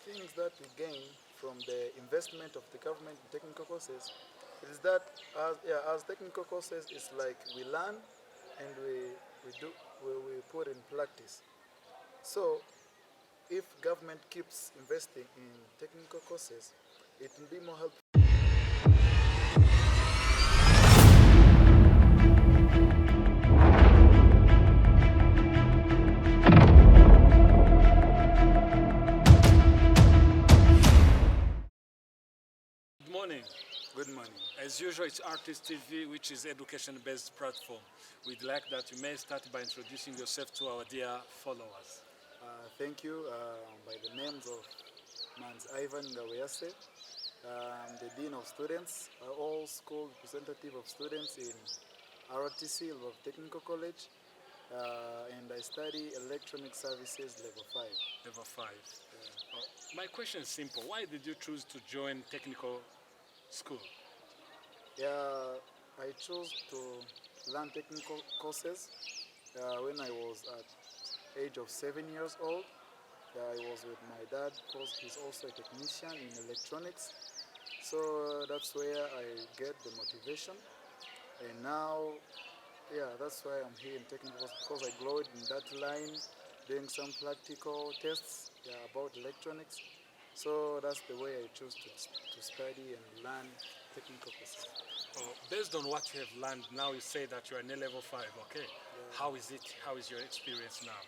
things that we gain from the investment of the government in technical courses is that as technical courses, it's like we learn and we do we put in practice. So if government keeps investing in technical courses, it will be more helpful. Good morning. Good morning. As usual, it's Artist TV, which is education-based platform. We'd like that you may start by introducing yourself to our dear followers. Thank you. By the names of Mans Ivan Ngaweyase, the Dean of Students, all school representative of students in RTC Lvov Technical College, and I study Electronic Services Level 5. Level 5. My question is simple. Why did you choose to join technical school? Yeah, I chose to learn technical courses when I was at age of 7 years old. I was with my dad because he's also a technician in electronics. So that's where I get the motivation. And now, that's why I'm here in technical course, because I glowed in that line, doing some practical tests about electronics. So that's the way I choose to study and learn technical courses. Based on what you have learned, now you say that you are in a level 5, okay? Yeah. How is it? How is your experience now?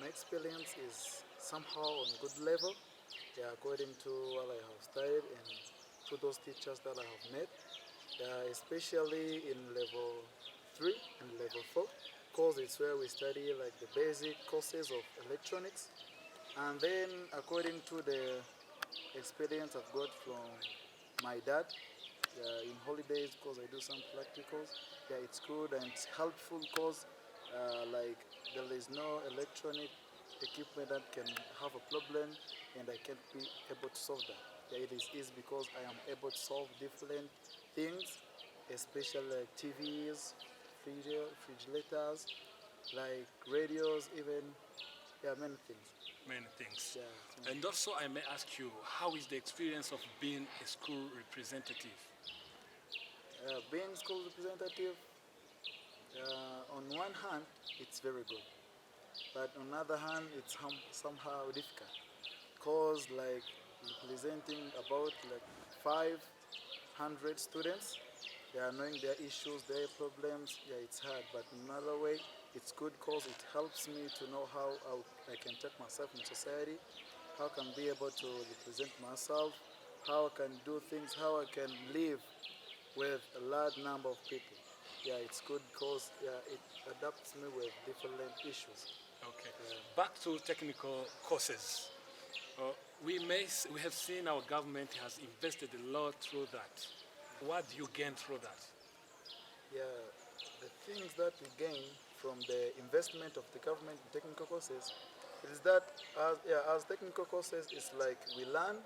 My experience is somehow on good level, according to what I have studied and to those teachers that I have met, especially in level 3 and level 4, because it's where we study like the basic courses of electronics. And then according to the experience I've got from my dad, in holidays, because I do some practicals, it's good and it's helpful because like there is no electronic equipment that can have a problem and I can't be able to solve that. It is easy because I am able to solve different things, especially like TVs, refrigerators, like radios, even many things. Many things. Yeah. And also, I may ask you, how is the experience of being a school representative? Being school representative, on one hand, it's very good, but on the other hand, it's somehow difficult, cause like representing about like 500 students, they are knowing their issues, their problems. It's hard, but in another way, it's good cause it helps me to know how I can take myself in society, how I can be able to represent myself, how I can do things, how I can live with a large number of people. It's good because it adapts me with different issues. Okay. Back to technical courses. We have seen our government has invested a lot through that. What do you gain through that? Yeah, the things that we gain from the investment of the government in technical courses is that as technical courses, it's like we learn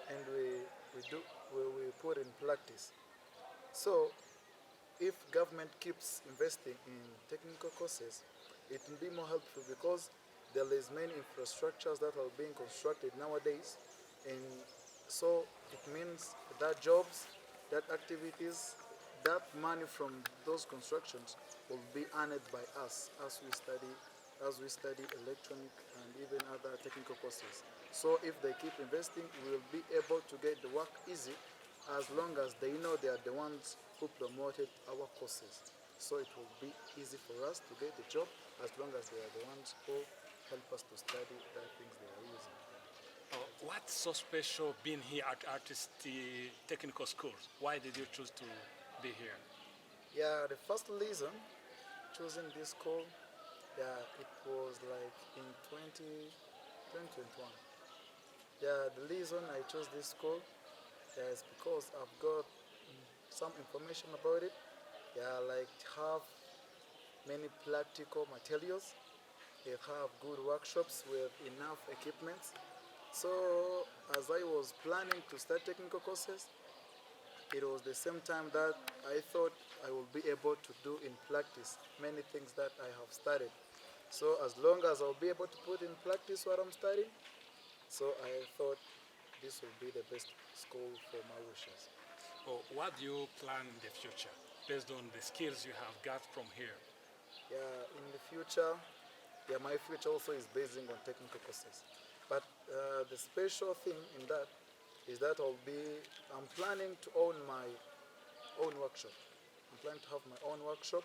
and we put in practice. So if government keeps investing in technical courses, it will be more helpful because there is many infrastructures that are being constructed nowadays, and so it means that jobs, that activities, that money from those constructions will be earned by us as we study electronic and even other technical courses. So if they keep investing, we will be able to get the work easy as long as they know they are the ones who promoted our courses. So it will be easy for us to get the job as long as they are the ones who help us to study the things they are using. What's so special being here at Artist Technical School? Why did you choose to be here? The first reason choosing this school, it was like in 2021. The reason I chose this school is because I've got some information about it. Like have many practical materials. They have good workshops with enough equipment. So as I was planning to start technical courses, it was the same time that I thought I will be able to do in practice many things that I have studied. So as long as I'll be able to put in practice what I'm studying, So I thought this would be the best school for my wishes. Or what do you plan in the future based on the skills you have got from here? Yeah, in the future, yeah, my future also is basing on technical courses. But the special thing in that is that I'm planning to own my own workshop. I'm planning to have my own workshop,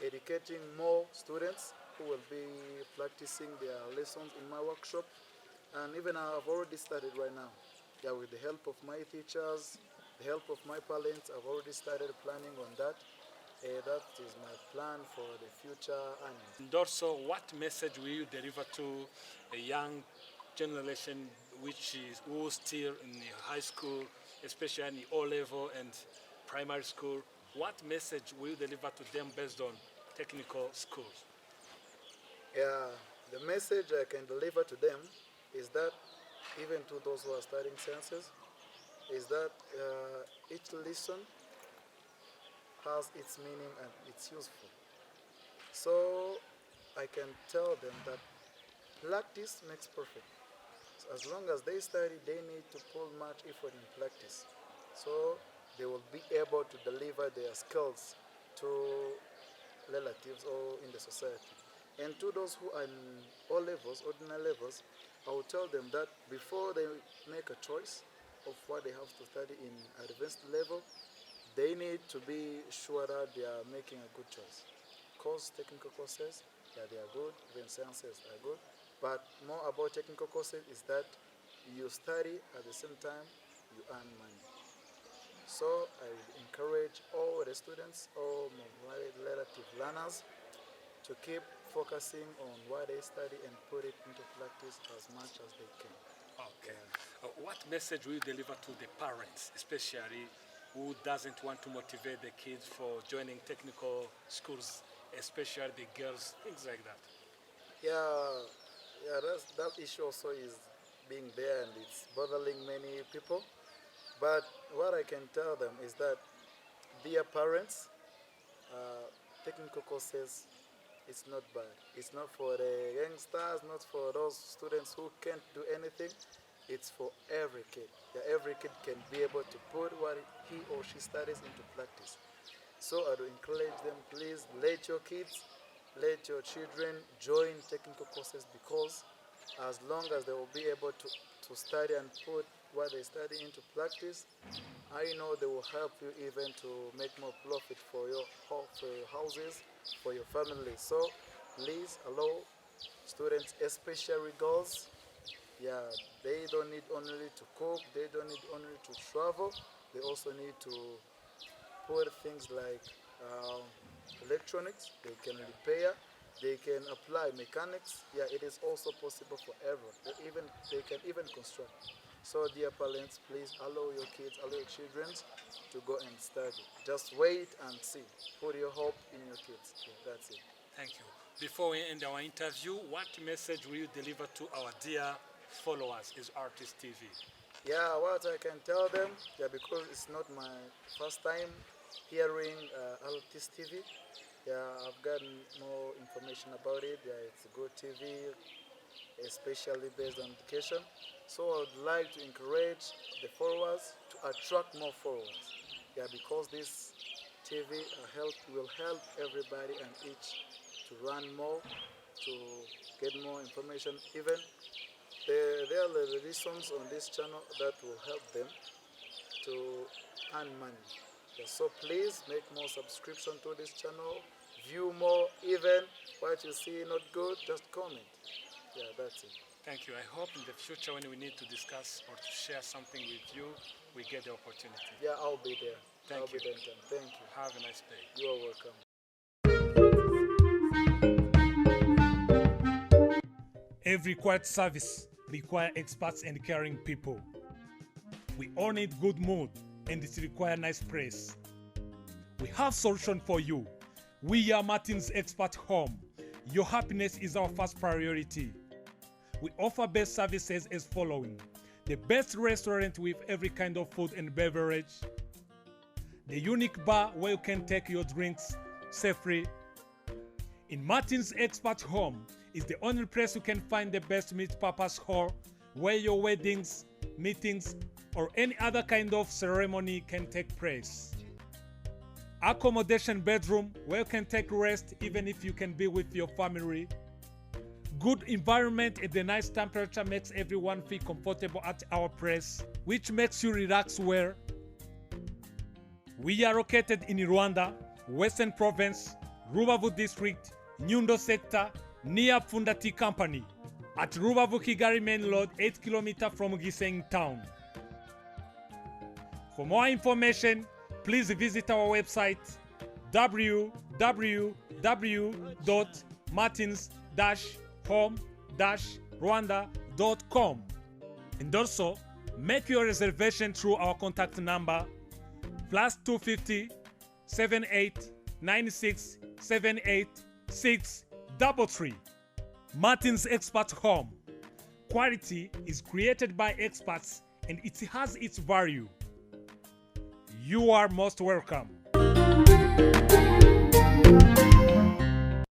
educating more students who will be practicing their lessons in my workshop. And even I've already started right now. Yeah, with the help of my teachers, the help of my parents, I've already started planning on that. That is my plan for the future earnings. And also, what message will you deliver to a young generation who's still in the high school, especially in the O-level and primary school? What message will you deliver to them based on technical schools? Yeah, the message I can deliver to them is that even to those who are studying sciences, is that each lesson has its meaning and it's useful. So I can tell them that practice makes perfect. So as long as they study, they need to put much effort in practice. So they will be able to deliver their skills to relatives or in the society. And to those who are in all levels, ordinary levels, I will tell them that before they make a choice of what they have to study in advanced level, they need to be sure that they are making a good choice. Course, technical courses, yeah, they are good, even sciences are good. But more about technical courses is that you study at the same time you earn money. So I would encourage all the students, all my relative learners, to keep focusing on what they study and put it into practice as much as they can. Okay. What message will you deliver to the parents, especially who doesn't want to motivate the kids for joining technical schools, especially the girls, things like that? Yeah, that issue also is being there and it's bothering many people. But what I can tell them is that, dear parents, technical courses, it's not bad. It's not for the youngsters, not for those students who can't do anything. It's for every kid. Yeah, every kid can be able to put what he or she studies into practice. So I would encourage them, please let your kids, let your children join technical courses, because as long as they will be able to study and put what they study into practice, I know they will help you even to make more profit for your houses, for your family. So please allow students, especially girls, yeah, they don't need only to cook, they don't need only to travel, they also need to put things like um, electronics, they can repair, they can apply mechanics. Yeah, it is also possible for everyone. They can even construct. So dear parents, please allow your kids, allow your children to go and study. Just wait and see. Put your hope in your kids. Yeah, that's it. Thank you. Before we end our interview, what message will you deliver to our dear followers is Artist TV? Yeah, what I can tell them, yeah, because it's not my first time hearing Artist TV. Yeah, I've gotten more information about it. Yeah, it's a good TV, especially based on education. So I would like to encourage the followers to attract more followers. Yeah, because this TV will help everybody and each to run more, to get more information. Even there are the reasons on this channel that will help them to earn money. Yeah, so please make more subscription to this channel, view more, even what you see not good, just comment. Yeah, that's it. Thank you. I hope in the future when we need to discuss or to share something with you, we get the opportunity. Yeah, I'll be there. Thank I'll you. be there in time. Thank you. Have a nice day. You are welcome. Every quiet service requires experts and caring people. We all need good mood and it requires nice place. We have solution for you. We are Martin's Expert Home. Your happiness is our first priority. We offer best services as following: the best restaurant with every kind of food and beverage, the unique bar where you can take your drinks safely. In Martin's Expert Home, is the only place you can find the best multi-purpose hall where your weddings, meetings, or any other kind of ceremony can take place. Accommodation bedroom where you can take rest even if you can be with your family. Good environment and the nice temperature makes everyone feel comfortable at our place, which makes you relax well. We are located in Rwanda, Western Province, Rubavu District, Nyundo Sector, near Funda Tea Company, at Rubavu Kigali Main Road, 8 km from Gisenyi Town. For more information, please visit our website www.martins-home-rwanda.com, and also make your reservation through our contact number +250 78 96 78 633. Martins Expert Home. Quality is created by experts and it has its value. You are most welcome.